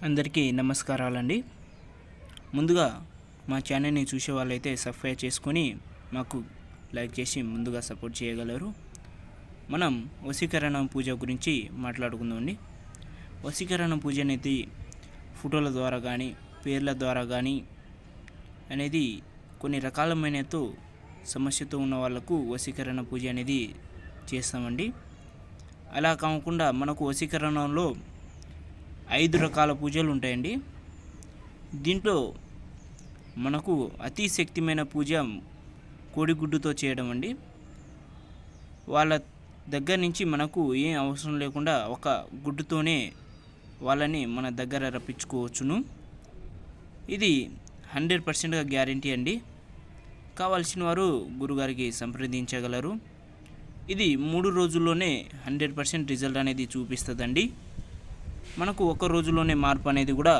అందరికీ నమస్కారాలండి. ముందుగా మా ఛానల్ని చూసే వాళ్ళైతే సబ్స్క్రైబ్ చేసుకొని మాకు లైక్ చేసి ముందుగా సపోర్ట్ చేయగలరు. మనం వశీకరణ పూజ గురించి మాట్లాడుకుందామండి. వశీకరణ పూజ అనేది ఫోటోల ద్వారా కానీ పేర్ల ద్వారా కానీ అనేది కొన్ని రకాలమైనతో సమస్యతో ఉన్న వాళ్ళకు వశీకరణ పూజ అనేది చేస్తామండి. అలా కాకుండా మనకు వశీకరణలో 5 రకాల పూజలు ఉంటాయండి. దీంట్లో మనకు అతి శక్తిమైన పూజ కోడిగుడ్డుతో చేయడం అండి. వాళ్ళ దగ్గర నుంచి మనకు ఏం అవసరం లేకుండా ఒక గుడ్డుతోనే వాళ్ళని మన దగ్గర రప్పించుకోవచ్చును. ఇది 100% గ్యారంటీ అండి. కావాల్సిన వారు గురుగారికి సంప్రదించగలరు. ఇది 3 రోజుల్లోనే 100% రిజల్ట్ అనేది చూపిస్తుందండి. మనకు ఒక రోజులోనే మార్పు అనేది కూడా